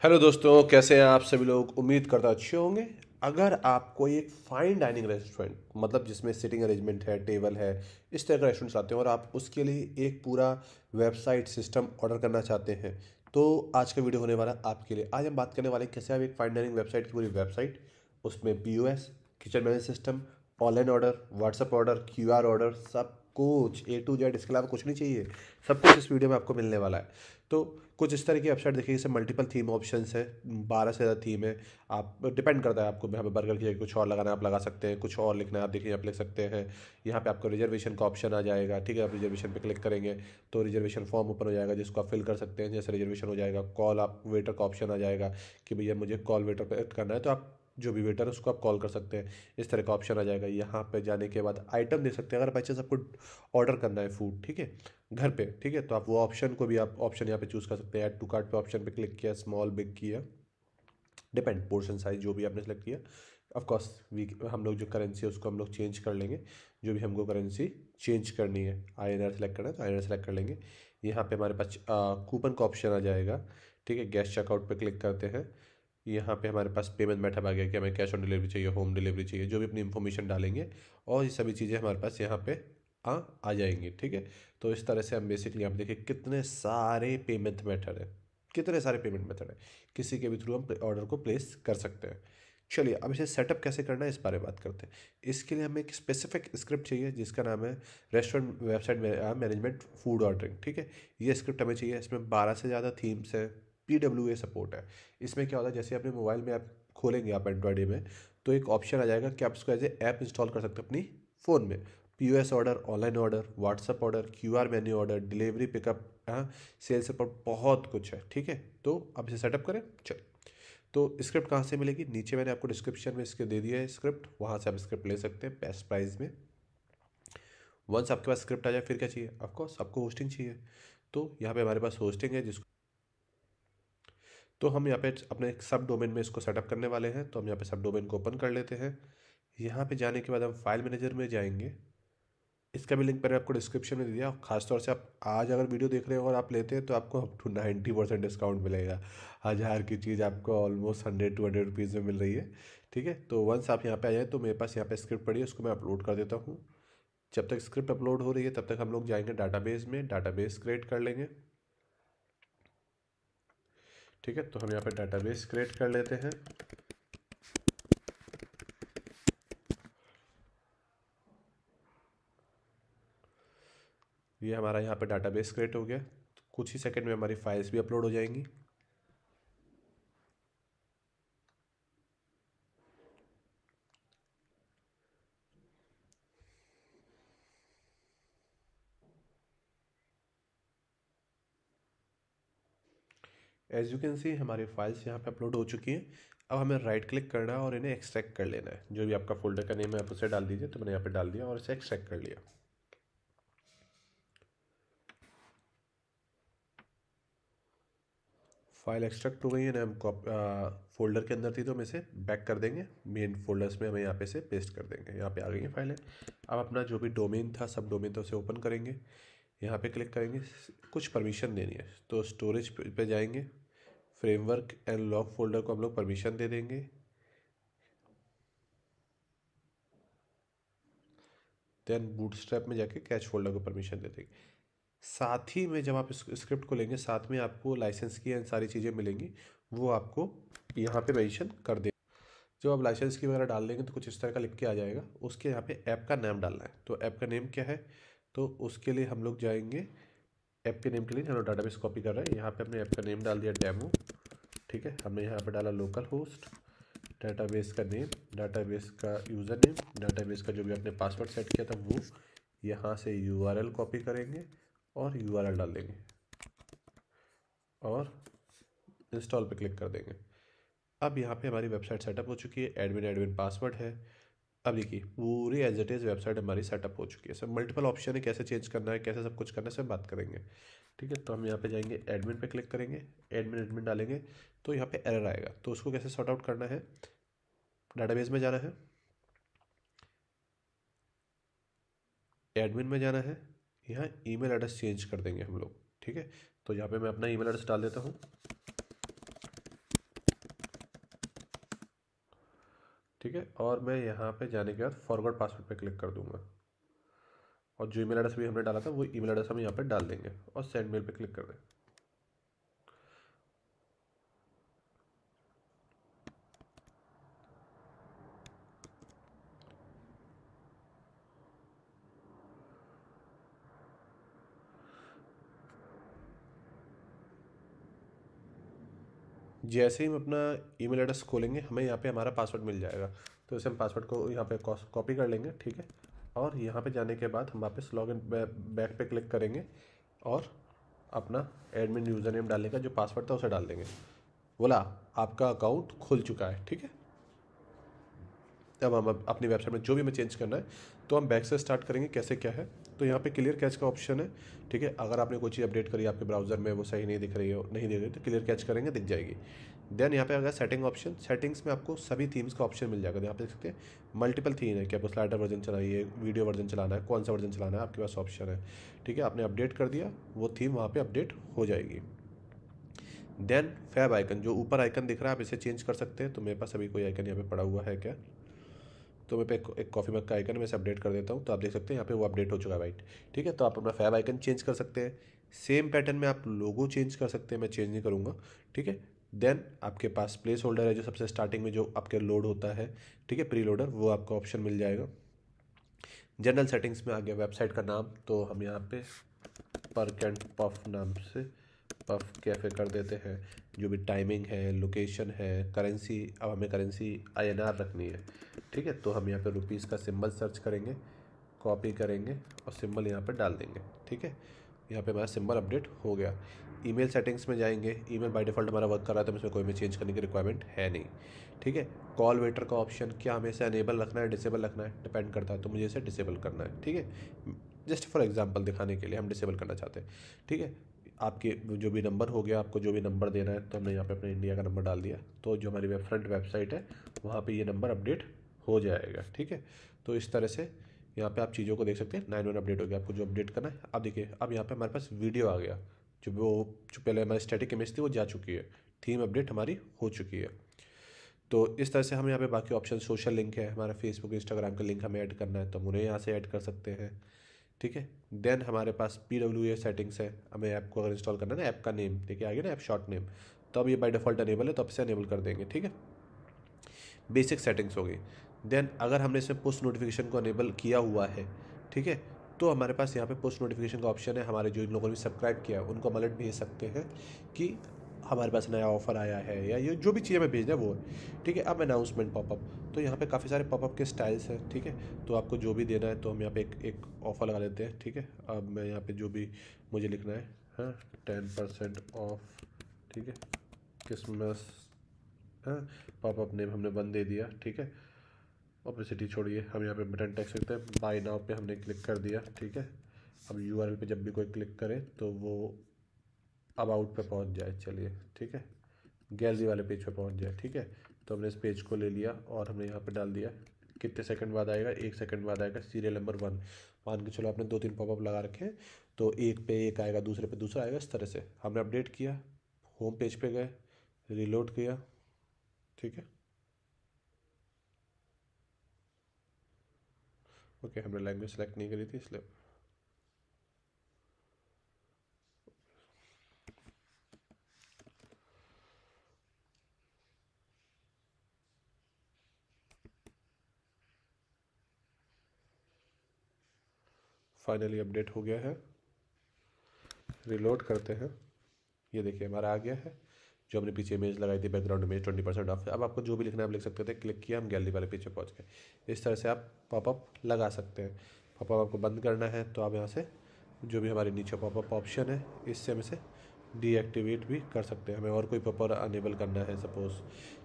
Hello दोस्तों, कैसे हैं आप सभी लोग। उम्मीद करता अच्छे होंगे। अगर आप कोई एक फाइन डाइनिंग रेस्टोरेंट, मतलब जिसमें सिटिंग अरेंजमेंट है, टेबल है, इस तरह का रेस्टोरेंट चाहते हैं और आप उसके लिए एक पूरा वेबसाइट सिस्टम ऑर्डर करना चाहते हैं, तो आज का वीडियो होने वाला है आपके लिए। आज हम बात करने वाले हैं कैसे आप एक फाइन डाइनिंग वेबसाइट की पूरी वेबसाइट, उसमें POS, kitchen management system, online order, WhatsApp order, QR order, सब कुछ ए टू जेड, इसके अलावा कुछ नहीं चाहिए, सब कुछ इस वीडियो में आपको मिलने वाला है। तो कुछ इस तरह की वेबसाइट देखिए, जैसे मल्टीपल थीम ऑप्शंस है, 12 से ज़्यादा थीम है। आप डिपेंड करता है आपको, यहाँ पे बर्गर की जगह कुछ और लगाना है आप लगा सकते हैं, कुछ और लिखना है आप देखिए आप लिख सकते हैं। यहाँ पे आपको रिजर्वेशन का ऑप्शन आ जाएगा, ठीक है। आप रिजर्वेशन पे क्लिक करेंगे तो रिजर्वेशन फॉर्म ओपन हो जाएगा, जिसको आप फिल कर सकते हैं। जैसे रिजर्वेशन हो जाएगा, कॉल आप वेटर का ऑप्शन आ जाएगा कि भैया मुझे कॉल वेटर पे करना है, तो आप जो भी वेटर है उसको आप कॉल कर सकते हैं। इस तरह का ऑप्शन आ जाएगा। यहाँ पे जाने के बाद आइटम दे सकते हैं, अगर बाई चांस आपको ऑर्डर करना है फूड, ठीक है, घर पे, ठीक है, तो आप वो ऑप्शन को भी आप ऑप्शन यहाँ पे चूज़ कर सकते हैं। ऐड टू कार्ट पे ऑप्शन पे क्लिक किया, स्मॉल बिग किया, डिपेंड पोर्शन साइज जो भी आपने सेलेक्ट किया। ऑफ कोर्स वी हम लोग जो करेंसी है उसको हम लोग चेंज कर लेंगे, जो भी हमको करेंसी चेंज करनी है। आईएनआर सेलेक्ट करना है तो आईएनआर सेलेक्ट कर लेंगे। यहाँ पे हमारे पास कूपन का ऑप्शन आ जाएगा, ठीक है। गेस्ट चेकआउट पे क्लिक करते हैं। यहाँ पे हमारे पास पेमेंट मेथड आ गया कि हमें कैश ऑन डिलीवरी चाहिए, होम डिलीवरी चाहिए, जो भी अपनी इन्फॉर्मेशन डालेंगे और ये सभी चीज़ें हमारे पास यहाँ पे आ जाएंगी, ठीक है। तो इस तरह से हम बेसिकली यहाँ पे देखिए कितने सारे पेमेंट मेथड है, कितने सारे पेमेंट मेथड है, किसी के भी थ्रू हम ऑर्डर को प्लेस कर सकते हैं। चलिए अब इसे सेटअप कैसे करना है इस बारे में बात करते हैं। इसके लिए हमें एक स्पेसिफिक स्क्रिप्ट चाहिए जिसका नाम है restaurant website management food ordering, ठीक है। ये स्क्रिप्ट हमें चाहिए। इसमें 12 से ज़्यादा थीम्स है, PWA सपोर्ट है। इसमें क्या होता है, जैसे अपने मोबाइल में आप खोलेंगे आप एंड्रॉयड में, तो एक ऑप्शन आ जाएगा कि आप इसको एज ए ऐप इंस्टॉल कर सकते हैं अपनी फ़ोन में। POS order, online order, WhatsApp order, QR menu order, delivery pickup, हाँ, सेल्स सपोर्ट, बहुत कुछ है, ठीक है। तो अब इसे सेटअप करें। चलिए, तो स्क्रिप्ट कहाँ से मिलेगी, नीचे मैंने आपको डिस्क्रिप्शन में इसके दे दिया है स्क्रिप्ट, वहाँ से आप स्क्रिप्ट ले सकते हैं बेस्ट प्राइस में। वंस आपके पास स्क्रिप्ट आ जाए फिर क्या चाहिए, ऑफकोर्स आपको होस्टिंग चाहिए। तो यहाँ पे हमारे पास होस्टिंग है, जिसको तो हम यहाँ पे अपने एक सब डोमेन में इसको सेटअप करने वाले हैं। तो हम यहाँ पे सब डोमेन को ओपन कर लेते हैं। यहाँ पे जाने के बाद हम फाइल मैनेजर में जाएंगे। इसका भी लिंक मैंने आपको डिस्क्रिप्शन में दे दिया। खासतौर से आप आज अगर वीडियो देख रहे हो और आप लेते हैं तो आपको अप टू 90% डिस्काउंट मिलेगा। 1000 की चीज़ आपको ऑलमोस्ट 100 to 100 रुपीज़ में मिल रही है, ठीक है। तो वंस आप यहाँ पे आ जाए तो मेरे पास यहाँ पे स्क्रिप्ट पड़ी है, उसको मैं अपलोड कर देता हूँ। जब तक स्क्रिप्ट अपलोड हो रही है तब तक हम लोग जाएंगे डाटाबेस में, डाटाबेस क्रिएट कर लेंगे, ठीक है। तो हम यहाँ पे डाटाबेस क्रिएट कर लेते हैं। ये हमारा यहाँ पे डाटाबेस क्रिएट हो गया। तो कुछ ही सेकंड में हमारी फाइल्स भी अपलोड हो जाएंगी। एज यू कैन सी हमारी फाइल्स यहाँ पे अपलोड हो चुकी हैं। अब हमें राइट क्लिक करना है और इन्हें एक्सट्रैक्ट कर लेना है। जो भी आपका फोल्डर का नेम है आप उसे डाल दीजिए। तो मैंने यहाँ पे डाल दिया और इसे एक्सट्रैक्ट कर लिया। फाइल एक्सट्रैक्ट हो गई है ना, हम फोल्डर के अंदर थी तो हम इसे बैक कर देंगे मेन फोल्डर्स में, हमें यहाँ पे से पेस्ट कर देंगे। यहाँ पे आ गई है फाइलें। अब अपना जो भी डोमेन था, सब डोमेन था, उसे ओपन करेंगे। यहाँ पे क्लिक करेंगे, कुछ परमिशन देनी है तो स्टोरेज पे जाएंगे। फ्रेमवर्क एंड लॉग फोल्डर को हम लोग परमिशन दे देंगे। देन बूटस्ट्रैप में जाके कैच फोल्डर को परमिशन दे देंगे। साथ ही में जब आप इस स्क्रिप्ट को लेंगे, साथ में आपको लाइसेंस की सारी चीज़ें मिलेंगी, वो आपको यहाँ पे मेंशन कर दे। जब आप लाइसेंस की वगैरह डाल देंगे तो कुछ इस तरह का लिख के आ जाएगा। उसके यहाँ पे ऐप का नाम डालना है। तो ऐप का नेम क्या है, तो उसके लिए हम लोग जाएंगे। ऐप के नेम के लिए हम लोग डाटाबेस कॉपी कर रहे हैं। यहाँ पे हमने ऐप का नेम डाल दिया डेमो, ठीक है। हमने यहाँ पे डाला लोकल होस्ट, डाटाबेस का नेम, डाटाबेस का यूज़र नेम, डाटाबेस का जो भी आपने पासवर्ड सेट किया था वो, यहाँ से यूआरएल कॉपी करेंगे और यूआरएल डाल देंगे और इंस्टॉल पे क्लिक कर देंगे। अब यहाँ पे हमारी वेबसाइट सेटअप हो चुकी है। एडमिन एडमिन पासवर्ड है। अब देखिए पूरी एज इट इज़ वेबसाइट हमारी सेटअप हो चुकी है। सब मल्टीपल ऑप्शन है, कैसे चेंज करना है, कैसे सब कुछ करना है, सब बात करेंगे, ठीक है। तो हम यहाँ पे जाएंगे, एडमिन पे क्लिक करेंगे, एडमिन एडमिन डालेंगे तो यहाँ पे एरर आएगा। तो उसको कैसे सॉर्ट आउट करना है, डाटाबेस में जाना है, एडमिन में जाना है, यहाँ ईमेल एड्रेस चेंज कर देंगे हम लोग, ठीक है। तो यहाँ पे मैं अपना ईमेल एड्रेस डाल देता हूँ। ठीक है। और मैं यहाँ पे जाने के बाद फॉरवर्ड पासवर्ड पे क्लिक कर दूंगा, और जो ईमेल एड्रेस भी हमने डाला था वो ईमेल एड्रेस हम यहाँ पे डाल देंगे और सेंड मेल पे क्लिक कर देंगे। जैसे ही हम अपना ईमेल एड्रेस खोलेंगे हमें यहाँ पे हमारा पासवर्ड मिल जाएगा। तो इसे हम पासवर्ड को यहाँ पे कॉपी कर लेंगे, ठीक है। और यहाँ पे जाने के बाद हम वापस लॉगिन बैक पे क्लिक करेंगे और अपना एडमिन यूज़र नेम डालने का जो पासवर्ड था उसे डाल देंगे। बोला आपका अकाउंट खुल चुका है, ठीक है। तब हम अपनी वेबसाइट में जो भी हमें चेंज करना है तो हम बैक से स्टार्ट करेंगे कैसे क्या है। तो यहाँ पे क्लियर कैच का ऑप्शन है, ठीक है। अगर आपने कोई चीज़ अपडेट करी आपके ब्राउज़र में वो सही नहीं दिख रही हो, नहीं दिख रही, तो क्लियर कैच करेंगे दिख जाएगी। देन यहाँ पे अगर सेटिंग ऑप्शन, सेटिंग्स में आपको सभी थीम्स का ऑप्शन मिल जाएगा। यहाँ पे देख सकते हैं मल्टीपल थीम है कि आपको स्लाइडर वर्जन चलाइए, वीडियो वर्जन चलाना है, कौन सा वर्जन चलाना है, आपके पास ऑप्शन है, ठीक है। आपने अपडेट कर दिया वो थीम वहाँ पर अपडेट हो जाएगी। देन फैब आइकन, जो ऊपर आइकन दिख रहा है आप इसे चेंज कर सकते हैं। तो मेरे पास अभी कोई आइकन यहाँ पे पड़ा हुआ है क्या, तो मैं पे एक कॉफ़ी मग का आइकन मैं इसे अपडेट कर देता हूँ। तो आप देख सकते हैं यहाँ पे वो अपडेट हो चुका है वाइट, ठीक है। तो आप अपना फैब आइकन चेंज कर सकते हैं। सेम पैटर्न में आप लोगो चेंज कर सकते हैं, मैं चेंज नहीं करूँगा, ठीक है। देन आपके पास प्लेस होल्डर है जो सबसे स्टार्टिंग में जो आपके लोड होता है, ठीक है, प्री लोडर, वो आपका ऑप्शन मिल जाएगा। जनरल सेटिंग्स में आ गया वेबसाइट का नाम, तो हम यहाँ पे पर्क एंड पफ नाम से पफ कैफ़े कर देते हैं। जो भी टाइमिंग है, लोकेशन है, करेंसी, अब हमें करेंसी INR रखनी है, ठीक है। तो हम यहाँ पे रुपीज़ का सिंबल सर्च करेंगे, कॉपी करेंगे और सिंबल यहाँ पे डाल देंगे, ठीक है। यहाँ पे हमारा सिंबल अपडेट हो गया। ईमेल सेटिंग्स में जाएंगे, ईमेल बाय डिफ़ॉल्ट हमारा वर्क कर रहा है तो इसमें कोई भी चेंज करने की रिक्वायरमेंट है नहीं, ठीक है। कॉल वेटर का ऑप्शन, क्या हमें इसे अनेबल रखना है डिसेबल रखना है, डिपेंड करता है। तो मुझे इसे डिसेबल करना है, ठीक है। जस्ट फॉर एग्जांपल दिखाने के लिए हम डिसेबल करना चाहते हैं, ठीक है। आपके जो भी नंबर हो गया, आपको जो भी नंबर देना है, तो हमने यहाँ पे अपने इंडिया का नंबर डाल दिया। तो जो हमारी फ्रंट वेबसाइट है वहाँ पे ये नंबर अपडेट हो जाएगा, ठीक है। तो इस तरह से यहाँ पे आप चीज़ों को देख सकते हैं। 9 अपडेट हो गया, आपको जो अपडेट करना है। अब देखिए, अब यहाँ पे हमारे पास वीडियो आ गया। जो पहले हमारी स्टैटिक इमेज थी वो जा चुकी है, थीम अपडेट हमारी हो चुकी है। तो इस तरह से हम यहाँ पे बाकी ऑप्शन, सोशल लिंक है, हमारा फेसबुक इंस्टाग्राम का लिंक हमें ऐड करना है तो हम उन्हें यहाँ से ऐड कर सकते हैं, ठीक है। देन हमारे पास PWA सेटिंग्स है, हमें ऐप को अगर इंस्टॉल करना है ना, ऐप का नेम देखिए आगे ना, ऐप शॉर्ट नेम, तो अब ये बाय डिफ़ॉल्ट अनेबल है तो अब इसे अनेबल कर देंगे, ठीक है। बेसिक सेटिंग्स हो गई। देन अगर हमने इसमें पुश नोटिफिकेशन को अनेबल किया हुआ है, ठीक है, तो हमारे पास यहाँ पे पुश नोटिफिकेशन का ऑप्शन है। हमारे जो इन लोगों ने सब्सक्राइब किया है उनको अलर्ट भेज सकते हैं कि हमारे पास नया ऑफर आया है, या ये जो भी चीज़ हमें भेजना है वो है, ठीक है। अब अनाउंसमेंट पॉपअप, तो यहाँ पे काफ़ी सारे पॉपअप के स्टाइल्स हैं, ठीक है। तो आपको जो भी देना है तो हम यहाँ पे एक ऑफ़र लगा देते हैं, ठीक है। अब मैं यहाँ पे जो भी मुझे लिखना है, हाँ, 10% ऑफ, ठीक है, क्रिसमस, हाँ, पॉपअप नेम हमने 1 दे दिया, ठीक है। ऑब्वियसली छोड़िए, हम यहाँ पे बटन टेक्स्ट सकते हैं, बाय नाउ पे हमने क्लिक कर दिया, ठीक है। अब URL पे जब भी कोई क्लिक करे तो वो अबाउट पे पहुँच जाए, चलिए, ठीक है, गैलरी वाले पेज पे पहुँच जाए, ठीक है। तो हमने इस पेज को ले लिया और हमने यहाँ पे डाल दिया। कितने सेकंड बाद आएगा, 1 सेकंड बाद आएगा सीरियल नंबर 1। मान के चलो आपने 2-3 पॉपअप लगा रखे हैं, तो एक पे एक आएगा, दूसरे पे दूसरा आएगा, इस तरह से हमने अपडेट किया। होम पेज पे गए, रिलोड किया, ठीक है। ओके, हमने लैंग्वेज सेलेक्ट नहीं करी थी इसलिए। फाइनली अपडेट हो गया है, रिलोड करते हैं। ये देखिए हमारा आ गया है। जो हमने पीछे इमेज लगाई थी बैकग्राउंड इमेज 20% ऑफ है। अब आपको जो भी लिखना है आप लिख सकते थे, क्लिक किया, हम गैलरी वाले पेज पे पहुंच गए। इस तरह से आप पॉपअप लगा सकते हैं। पॉपअप आपको बंद करना है तो आप यहाँ से जो भी हमारे नीचे पॉपअप ऑप्शन है इससे हम इसे डीएक्टिवेट भी कर सकते हैं। हमें और कोई पॉपअप अनेबल करना है सपोज़,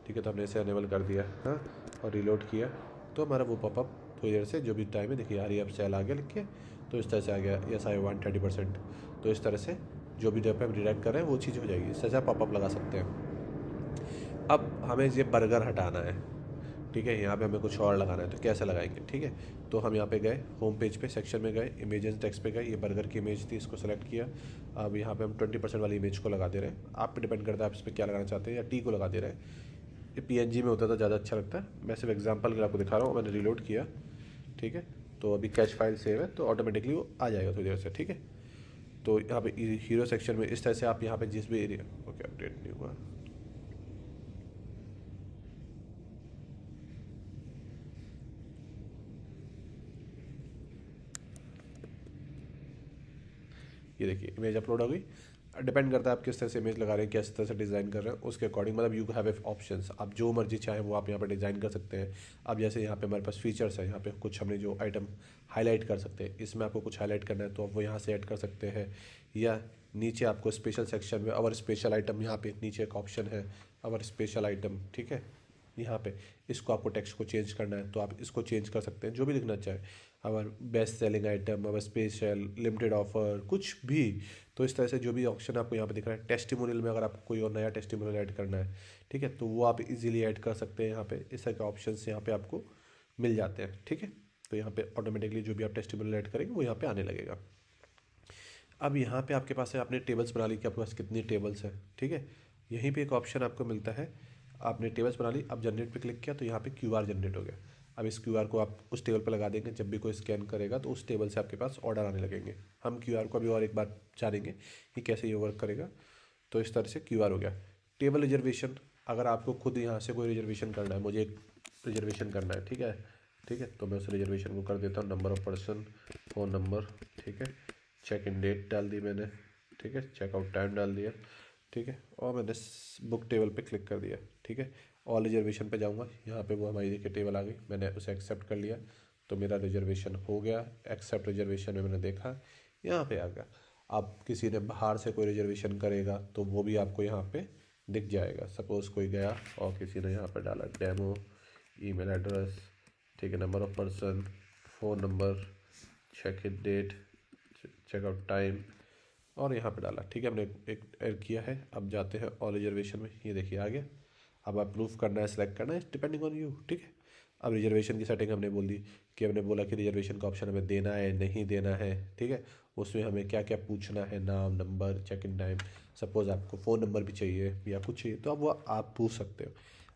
ठीक है, तो हमने इसे अनेबल कर दिया, हाँ, और रिलोड किया तो हमारा वो पॉपअप थोड़ी देर से जो भी टाइम है, देखिए हरी अब सेल आ गया लिख के, तो इस तरह से आ गया, यस आई वांट 30%। तो इस तरह से जो भी डेप पे हम रिडायरेक्ट कर रहे हैं वो चीज़ हो जाएगी। इस तरह से आप पॉपअप लगा सकते हैं। अब हमें ये बर्गर हटाना है, ठीक है, यहाँ पे हमें कुछ और लगाना है, तो कैसे लगाएंगे, ठीक है। तो हम यहाँ पे गए, होम पेज पे सेक्शन में गए, इमेजेस टेक्स्ट पे गए, ये बर्गर की इमेज थी, इसको सेलेक्ट किया। अब यहाँ पे हम 20% वाली इमेज को लगा दे रहे हैं। आप पे डिपेंड करता है आप इस पर क्या लगाना चाहते हैं, या टी को लगा दे रहे हैं। ये PNG में होता तो ज़्यादा अच्छा लगता है। मैं सिर्फ एग्जांपल के लिए आपको दिखा रहा हूँ। मैंने रीलोड किया, ठीक है, तो अभी कैच फाइल सेव है तो ऑटोमेटिकली वो आ जाएगा थोड़ी देर से, ठीक है। तो यहाँ पे हीरो सेक्शन में इस तरह से आप यहाँ पे जिस भी एरिया, ओके अपडेट नहीं हुआ, ये देखिए इमेज अपलोड हो गई। डिपेंड करता है आप किस तरह से इमेज लगा रहे हैं, किस तरह से डिज़ाइन कर रहे हैं, उसके अकॉर्डिंग मतलब यू हैव ए ऑप्शंस, आप जो मर्जी चाहें वो आप यहाँ पे डिज़ाइन कर सकते हैं। अब जैसे यहाँ पे हमारे पास फीचर्स है, यहाँ पे कुछ हमने जो आइटम हाईलाइट कर सकते हैं, इसमें आपको कुछ हाईलाइट करना है तो आप वो यहाँ से ऐड कर सकते हैं। या नीचे आपको स्पेशल सेक्शन में अवर स्पेशल आइटम, यहाँ पे नीचे एक ऑप्शन है अवर स्पेशल आइटम, ठीक है, यहाँ पे इसको आपको टेक्स्ट को चेंज करना है तो आप इसको चेंज कर सकते हैं, जो भी लिखना चाहें, our best selling item, our special, limited offer, कुछ भी। तो इस तरह से जो भी ऑप्शन आपको यहाँ पे दिख रहा है, टेस्टिमोनियल में अगर आपको कोई और नया टेस्टिमोनियल ऐड करना है, ठीक है, तो वो आप इजीली ऐड कर सकते हैं। यहाँ पे इस तरह के ऑप्शन यहाँ पे आपको मिल जाते हैं, ठीक है। तो यहाँ पे ऑटोमेटिकली जो भी आप टेस्टिमोनियल ऐड करेंगे वो यहाँ पे आने लगेगा। अब यहाँ पे आपके पास है, आपने टेबल्स बना ली कि आपके पास कितनी टेबल्स है, ठीक है। यहीं पे एक ऑप्शन आपको मिलता है, आपने टेबल्स बना ली, अब जनरेट पे क्लिक किया तो यहाँ पे QR जनरेट हो गया। अब इस QR को आप उस टेबल पे लगा देंगे, जब भी कोई स्कैन करेगा तो उस टेबल से आपके पास ऑर्डर आने लगेंगे। हम QR को अभी और एक बार जानेंगे कि कैसे ये वर्क करेगा। तो इस तरह से QR हो गया। टेबल रिजर्वेशन, अगर आपको खुद यहाँ से कोई रिजर्वेशन करना है, मुझे एक रिजर्वेशन करना है, ठीक है, ठीक है, तो मैं उस रिजर्वेशन को कर देता हूँ, number of person, phone number, ठीक है, चेक इन डेट डाल दी मैंने, ठीक है, चेकआउट टाइम डाल दिया, ठीक है, और मैंने बुक टेबल पे क्लिक कर दिया, ठीक है। ऑल रिजर्वेशन पे जाऊँगा, यहाँ पे वो हमारी देखिए टेबल आ गई, मैंने उसे एक्सेप्ट कर लिया तो मेरा रिजर्वेशन हो गया। एक्सेप्ट रिजर्वेशन में मैंने देखा यहाँ पे आ गया। अब किसी ने बाहर से कोई रिजर्वेशन करेगा तो वो भी आपको यहाँ पे दिख जाएगा। सपोज़ कोई गया और किसी ने यहाँ पर डाला डेमो, ईमेल एड्रेस, ठीक है, number of person, phone number, check in date, checkout time, और यहाँ पे डाला, ठीक है, हमने एक ऐड किया है। अब जाते हैं ऑल रिजर्वेशन में, ये देखिए आ गया। अब अप्रूव करना है, सेलेक्ट करना है, डिपेंडिंग ऑन यू, ठीक है। अब रिजर्वेशन की सेटिंग हमने बोल दी कि हमने बोला कि रिजर्वेशन का ऑप्शन हमें देना है नहीं देना है, ठीक है। उसमें हमें क्या क्या पूछना है, नाम, number, check in time, suppose आपको फ़ोन नंबर भी चाहिए या कुछ चाहिए तो अब वो आप पूछ सकते हो।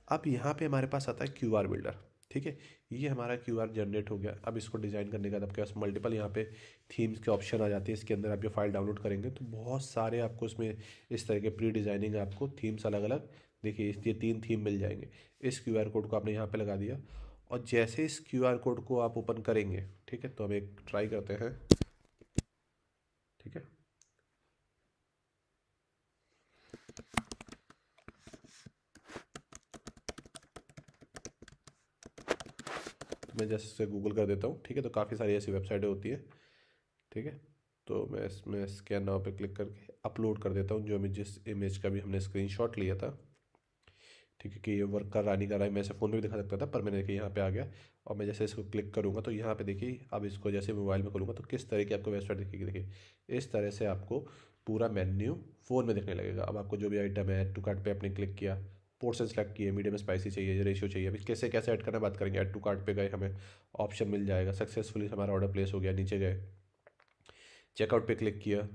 अब यहाँ पे हमारे पास आता है QR बिल्डर, ठीक है। ये हमारा QR जनरेट हो गया। अब इसको डिज़ाइन करने के बाद आपके पास मल्टीपल यहाँ पे थीम्स के ऑप्शन आ जाते हैं। इसके अंदर आप ये फाइल डाउनलोड करेंगे तो बहुत सारे आपको इसमें इस तरह के प्री डिज़ाइनिंग आपको थीम्स अलग अलग, देखिए ये 3 थीम मिल जाएंगे। इस QR कोड को आपने यहाँ पे लगा दिया और जैसे इस QR कोड को आप ओपन करेंगे, ठीक है, तो हम एक ट्राई करते हैं, ठीक है। तो मैं जैसे गूगल कर देता हूँ, ठीक है, तो काफ़ी सारी ऐसी वेबसाइटें होती है, ठीक है। तो मैं इसमें स्कैन नाउ पे क्लिक करके अपलोड कर देता हूँ जो मैं जिस इमेज का भी हमने स्क्रीनशॉट लिया था, ठीक है, कि ये वर्क कर रहा नहीं कर रहा है। मैं इसे फ़ोन में भी दिखा सकता था पर मैंने देखिए यहाँ पे आ गया। और मैं जैसे इसको क्लिक करूँगा तो यहाँ पे देखिए, अब इसको जैसे मोबाइल में खोलूँगा तो किस तरह की आपको वेबसाइट दिखेगी, देखिए इस तरह से आपको पूरा मेन्यू फ़ोन में दिखने लगेगा। अब आपको जो भी आइटम है, ऐड टू कार्ट पे आपने क्लिक किया, पोर्शन सेलेक्ट किए, मीडियम स्पाइसी चाहिए, रेशियो चाहिए, अभी कैसे कैसे ऐड करना बात करेंगे। ऐड टू कार्ट पे गए, हमें ऑप्शन मिल जाएगा, सक्सेसफुली हमारा ऑर्डर प्लेस हो गया, नीचे गए, चेकआउट पे क्लिक किया,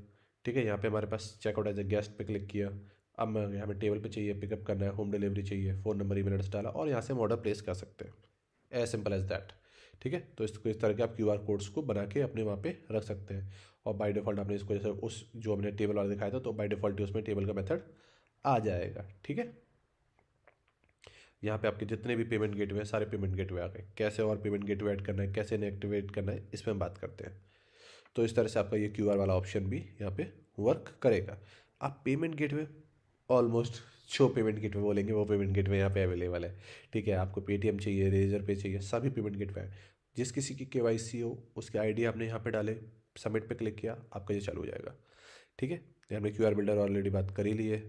ठीक है, यहाँ पे हमारे पास चेकआउट एज ए गेस्ट पे क्लिक किया। अब मैं हमें टेबल पे चाहिए, पिकअप करना है, होम डिलीवरी चाहिए, फ़ोन नंबर, ईमेल एड्रेस डाला और यहाँ से हम ऑर्डर प्लेस कर सकते हैं, एज सिंपल एज दैट, ठीक है। तो इसको इस तरह के आप QR कोड्स को बना के अपने वहाँ पे रख सकते हैं। और बाय डिफ़ॉल्ट आपने इसको जैसे उस जो हमने टेबल वाला दिखाया था तो बाय डिफ़ॉल्ट उसमें टेबल का मेथड आ जाएगा, ठीक है। यहाँ पे आपके जितने भी पेमेंट गेटवे हैं सारे पेमेंट गेटवे आ गए। कैसे और पेमेंट गेटवे ऐड करना है, कैसे इन्हें एक्टिवेट करना है, इस पर हम बात करते हैं। तो इस तरह से आपका ये QR वाला ऑप्शन भी यहाँ पे वर्क करेगा। आप पेमेंट गेटवे ऑलमोस्ट जो पेमेंट गेटवे बोलेंगे वो पेमेंट गेटवे यहाँ पे अवेलेबल है, ठीक है। आपको पेटीएम चाहिए, रेजर पे चाहिए, सभी पेमेंट गेटवे है। जिस किसी की KYC हो उसके ID आपने यहाँ पे डाले, सबमिट पे क्लिक किया, आपका ये चालू हो जाएगा, ठीक है। हमने QR बिल्डर ऑलरेडी बात कर ही ली है,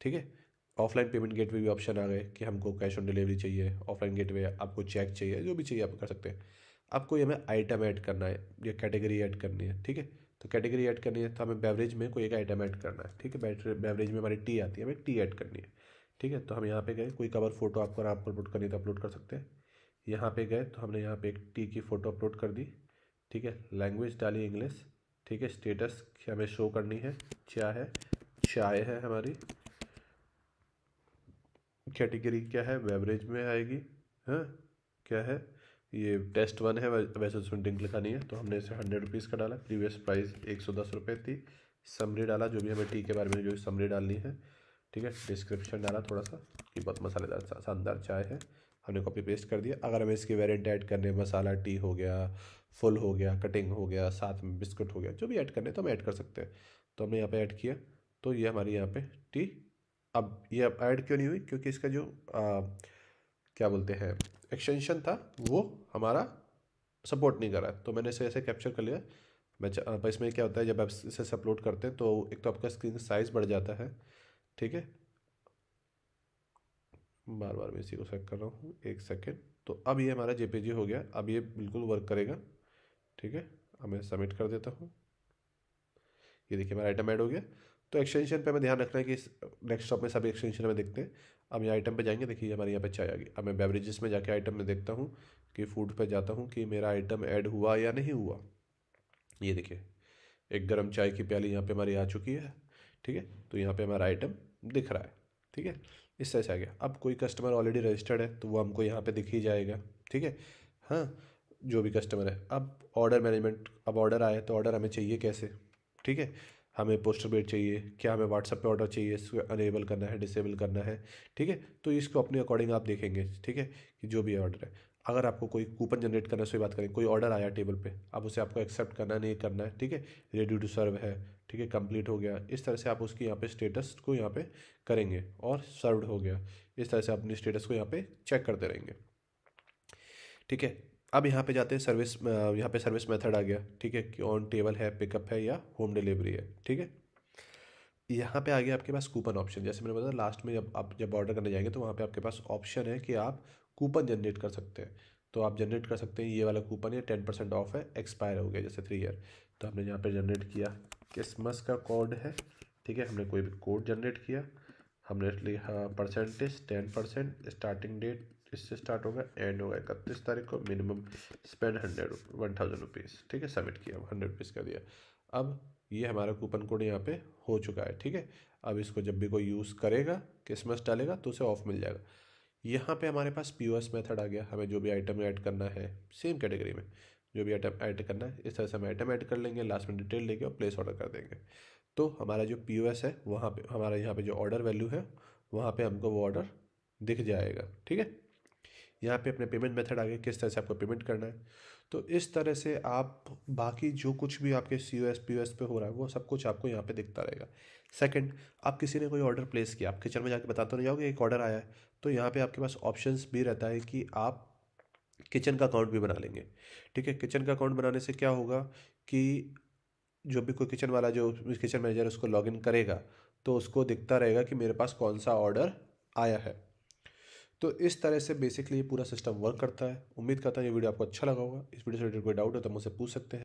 ठीक है। ऑफलाइन पेमेंट गेटवे भी ऑप्शन आ गए कि हमको कैश ऑन डिलीवरी चाहिए, ऑफलाइन गेटवे, आपको चेक चाहिए, जो भी चाहिए आप कर सकते हैं। आपको ये हमें आइटम ऐड करना है या कैटेगरी ऐड करनी है, ठीक है। तो कैटेगरी ऐड करनी है तो हमें बेवरेज में कोई एक आइटम ऐड करना है, ठीक है। बेवरेज में हमारी टी आती है, हमें टी ऐड करनी है, ठीक है। तो हम यहाँ पे गए, कोई कवर फोटो आपको अपलोड करनी है तो अपलोड कर सकते हैं। यहाँ पे गए तो हमने यहाँ पे एक टी की फ़ोटो अपलोड कर दी, ठीक है। लैंग्वेज डाली इंग्लिश, ठीक है। स्टेटस हमें शो करनी है, क्या है, चाय है हमारी, कैटेगरी क्या है, बेवरेज में आएगी। हाँ, क्या है ये, टेस्ट 1 है, वैसे उसमें ड्रिंक लिखा नहीं है, तो हमने इसे 100 रुपीज़ का डाला। प्रीवियस प्राइस 110 रुपये थी। समरी डाला, जो भी हमें टी के बारे में जो समरी डालनी है, ठीक है। डिस्क्रिप्शन डाला थोड़ा सा कि बहुत मसालेदार शानदार चाय है, हमने कॉपी पेस्ट कर दिया। अगर हमें इसके वेरिएंट ऐड करने, मसाला टी हो गया, फुल हो गया, कटिंग हो गया, साथ में बिस्कुट हो गया, जो भी ऐड करने तो हम ऐड कर सकते हैं। तो हमने यहाँ पे ऐड किया, तो ये हमारी यहाँ पे टी। अब ये अब ऐड क्यों नहीं हुई, क्योंकि इसका जो क्या बोलते हैं एक्सटेंशन था वो हमारा सपोर्ट नहीं कर रहा है, तो मैंने इसे ऐसे कैप्चर कर लिया। पर इसमें क्या होता है, जब आप इसे अपलोड करते हैं तो एक तो आपका स्क्रीन साइज़ बढ़ जाता है, ठीक है। बार बार मैं इसी को सेलेक्ट कर रहा हूँ, एक सेकेंड। तो अब ये हमारा जेपीजी हो गया, अब ये बिल्कुल वर्क करेगा, ठीक है। अब मैं सबमिट कर देता हूँ, ये देखिए हमारा आइटम ऐड हो गया। तो एक्सटेंशन पे हमें ध्यान रखना है कि डेस्कटॉप में सभी एक्सटेंशन हमें दिखते हैं। अब ये आइटम पे जाएंगे, देखिए हमारे यहाँ पे चाय आ गई। अब मैं बेवरेजेस में जाके आइटम में देखता हूँ कि फूड पे जाता हूँ कि मेरा आइटम ऐड हुआ या नहीं हुआ। ये देखिए एक गर्म चाय की प्याली यहाँ पे हमारी आ चुकी है, ठीक है। तो यहाँ पे हमारा आइटम दिख रहा है, ठीक है। इस तरह से आ गया। अब कोई कस्टमर ऑलरेडी रजिस्टर्ड है तो वो हमको यहाँ पे दिख ही जाएगा, ठीक है। हाँ, जो भी कस्टमर है। अब ऑर्डर मैनेजमेंट, अब ऑर्डर आया तो ऑर्डर हमें चाहिए कैसे, ठीक है। हमें पोस्टर बेट चाहिए, क्या हमें व्हाट्सएप पे ऑर्डर चाहिए, इसको अनेबल करना है, डिसेबल करना है, ठीक है। तो इसको अपने अकॉर्डिंग आप देखेंगे, ठीक है, कि जो भी ऑर्डर है। अगर आपको कोई कूपन जनरेट करना है, उसकी बात करें, कोई ऑर्डर आया टेबल पे, अब उसे आपको एक्सेप्ट करना नहीं करना है, ठीक है। रेडी टू सर्व है, ठीक है, कंप्लीट हो गया, इस तरह से आप उसकी यहाँ पे स्टेटस को यहाँ पे करेंगे। और सर्व्ड हो गया, इस तरह से अपनी स्टेटस को यहाँ पे चेक करते रहेंगे, ठीक है। अब यहाँ पे जाते हैं सर्विस, यहाँ पे सर्विस मेथड आ गया, ठीक है, कि ऑन टेबल है, पिकअप है या होम डिलीवरी है, ठीक है। यहाँ पे आ गया आपके पास कूपन ऑप्शन। जैसे मैंने बताया लास्ट में, जब आप ऑर्डर करने जाएंगे तो वहाँ पे आपके पास ऑप्शन है कि आप कूपन जनरेट कर सकते हैं। तो आप जनरेट कर सकते हैं, ये वाला कूपन है 10% ऑफ है, एक्सपायर हो गया जैसे 3 ईयर। तो हमने यहाँ पे जनरेट किया, क्रिसमस का कोड है, ठीक है। हमने कोई भी कोड जनरेट किया, हमने लिखा परसेंटेज 10%, स्टार्टिंग डेट इससे स्टार्ट होगा, एंड होगा 31 तारीख को, मिनिमम स्पेंड 1000 रुपीज़, ठीक है। सबमिट किया, 100 रुपीज़ कर दिया। अब ये हमारा कूपन कोड यहाँ पे हो चुका है, ठीक है। अब इसको जब भी कोई यूज़ करेगा, क्रिसमस डालेगा तो उसे ऑफ मिल जाएगा। यहाँ पे हमारे पास पीओएस मेथड आ गया, हमें जो भी आइटम ऐड करना है सेम कैटेगरी में, जो भी आइटम ऐड करना है, इस तरह से हम आइटम ऐड कर लेंगे, लास्ट में डिटेल लेके और प्लेस ऑर्डर कर देंगे। तो हमारा जो पीओएस है वहाँ पे, हमारा यहाँ पे जो ऑर्डर वैल्यू है वहाँ पे हमको वो ऑर्डर दिख जाएगा, ठीक है। यहाँ पे अपने पेमेंट मेथड आ गए, किस तरह से आपको पेमेंट करना है। तो इस तरह से आप बाकी जो कुछ भी आपके सीओएस पीओएस पे हो रहा है वो सब कुछ आपको यहाँ पे दिखता रहेगा। सेकंड, आप किसी ने कोई ऑर्डर प्लेस किया, आप किचन में जाके बताते नहीं जाओगे एक ऑर्डर आया है, तो यहाँ पे आपके पास ऑप्शंस भी रहता है कि आप किचन का अकाउंट भी बना लेंगे, ठीक है। किचन का अकाउंट बनाने से क्या होगा कि जो भी कोई किचन वाला, जो किचन मैनेजर उसको लॉगिन करेगा, तो उसको दिखता रहेगा कि मेरे पास कौन सा ऑर्डर आया है। तो इस तरह से बेसिकली ये पूरा सिस्टम वर्क करता है। उम्मीद करता हूँ ये वीडियो आपको अच्छा लगा होगा। इस वीडियो से रिलेटेड कोई डाउट हो तो मुझसे पूछ सकते हैं।